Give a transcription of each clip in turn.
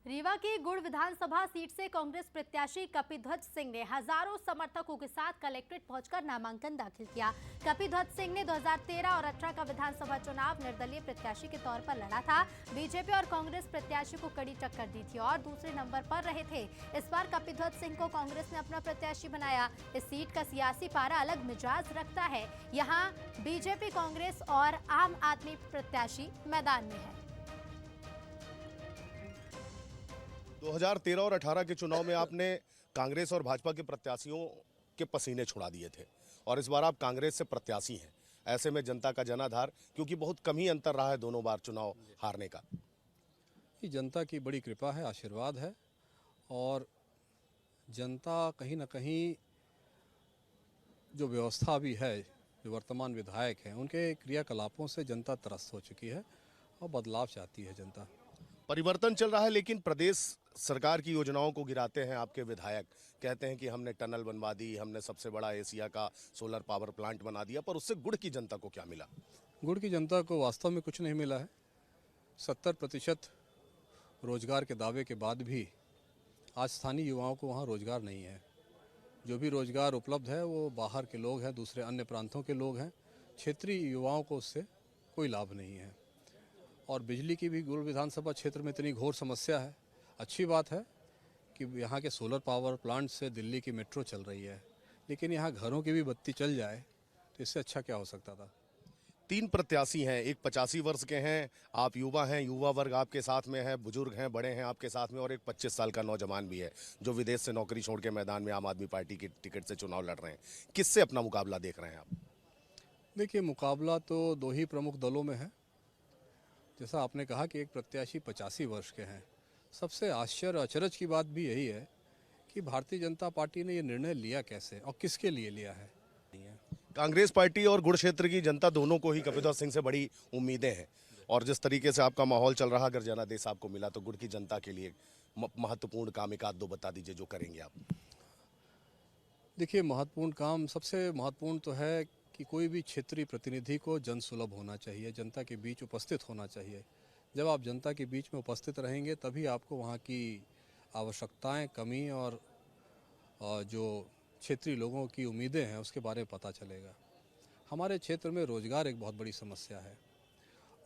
रीवा की गुड़ विधानसभा सीट से कांग्रेस प्रत्याशी कपिध्वज सिंह ने हजारों समर्थकों के साथ कलेक्ट्रेट पहुंचकर नामांकन दाखिल किया। कपिध्वज सिंह ने 2013 और 18 का विधानसभा चुनाव निर्दलीय प्रत्याशी के तौर पर लड़ा था। बीजेपी और कांग्रेस प्रत्याशी को कड़ी टक्कर दी थी और दूसरे नंबर पर रहे थे। इस बार कपिध्वज सिंह को कांग्रेस ने अपना प्रत्याशी बनाया। इस सीट का सियासी पारा अलग मिजाज रखता है। यहाँ बीजेपी, कांग्रेस और आम आदमी प्रत्याशी मैदान में है। 2013 और 18 के चुनाव में आपने कांग्रेस और भाजपा के प्रत्याशियों के पसीने छुड़ा दिए थे और इस बार आप कांग्रेस से प्रत्याशी हैं। ऐसे में जनता का जनाधार, क्योंकि बहुत कम ही अंतर रहा है दोनों बार चुनाव हारने का। ये जनता की बड़ी कृपा है, आशीर्वाद है और जनता कहीं ना कहीं जो व्यवस्था भी है, जो वर्तमान विधायक हैं, उनके क्रियाकलापों से जनता त्रस्त हो चुकी है और बदलाव चाहती है जनता। परिवर्तन चल रहा है, लेकिन प्रदेश सरकार की योजनाओं को गिराते हैं आपके विधायक। कहते हैं कि हमने टनल बनवा दी, हमने सबसे बड़ा एशिया का सोलर पावर प्लांट बना दिया, पर उससे गुड़ की जनता को क्या मिला? गुड़ की जनता को वास्तव में कुछ नहीं मिला है। 70% रोजगार के दावे के बाद भी आज स्थानीय युवाओं को वहाँ रोजगार नहीं है। जो भी रोजगार उपलब्ध है वो बाहर के लोग हैं, दूसरे अन्य प्रांतों के लोग हैं। क्षेत्रीय युवाओं को उससे कोई लाभ नहीं है। और बिजली की भी गुड़ विधानसभा क्षेत्र में इतनी घोर समस्या है। अच्छी बात है कि यहाँ के सोलर पावर प्लांट से दिल्ली की मेट्रो चल रही है, लेकिन यहाँ घरों की भी बत्ती चल जाए तो इससे अच्छा क्या हो सकता था। 3 प्रत्याशी हैं, एक 85 वर्ष के हैं, आप युवा हैं, युवा वर्ग आपके साथ में है, बुजुर्ग हैं, बड़े हैं आपके साथ में, और एक 25 साल का नौजवान भी है जो विदेश से नौकरी छोड़ के मैदान में आम आदमी पार्टी की टिकट से चुनाव लड़ रहे हैं। किससे अपना मुकाबला देख रहे हैं आप? देखिए, मुकाबला तो 2 ही प्रमुख दलों में है। जैसा आपने कहा कि एक प्रत्याशी 85 वर्ष के हैं। सबसे आश्चर्य अचरज की बात भी यही है कि भारतीय जनता पार्टी ने ये निर्णय लिया कैसे और किसके लिए लिया है। कांग्रेस पार्टी और गुड़ क्षेत्र की जनता दोनों को ही कपिध्वज सिंह से बड़ी उम्मीदें हैं, और जिस तरीके से आपका माहौल चल रहा, अगर जनादेश आपको मिला तो गुड़ की जनता के लिए महत्वपूर्ण काम एक आध दो बता दीजिए जो करेंगे आप। देखिए, महत्वपूर्ण काम, सबसे महत्वपूर्ण तो है कि कोई भी क्षेत्रीय प्रतिनिधि को जन सुलभ होना चाहिए, जनता के बीच उपस्थित होना चाहिए। जब आप जनता के बीच में उपस्थित रहेंगे तभी आपको वहाँ की आवश्यकताएं, कमी और जो क्षेत्रीय लोगों की उम्मीदें हैं उसके बारे में पता चलेगा। हमारे क्षेत्र में रोजगार एक बहुत बड़ी समस्या है।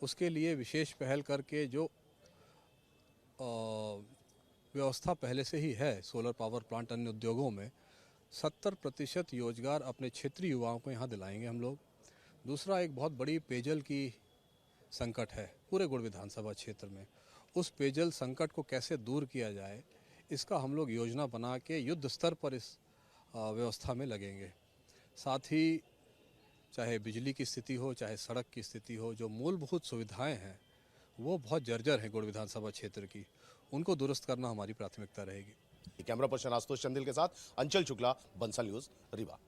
उसके लिए विशेष पहल करके जो व्यवस्था पहले से ही है सोलर पावर प्लांट, अन्य उद्योगों में 70% रोजगार अपने क्षेत्रीय युवाओं को यहाँ दिलाएंगे हम लोग। दूसरा, एक बहुत बड़ी पेयजल की संकट है पूरे गुड़ विधानसभा क्षेत्र में। उस पेयजल संकट को कैसे दूर किया जाए, इसका हम लोग योजना बना के युद्ध स्तर पर इस व्यवस्था में लगेंगे। साथ ही चाहे बिजली की स्थिति हो, चाहे सड़क की स्थिति हो, जो मूलभूत सुविधाएं हैं वो बहुत जर्जर हैं गुड़ विधानसभा क्षेत्र की, उनको दुरुस्त करना हमारी प्राथमिकता रहेगी। कैमरा पर्सन आशुतोष चंदेल के साथ अंचल शुक्ला, बंसल न्यूज, रीवा।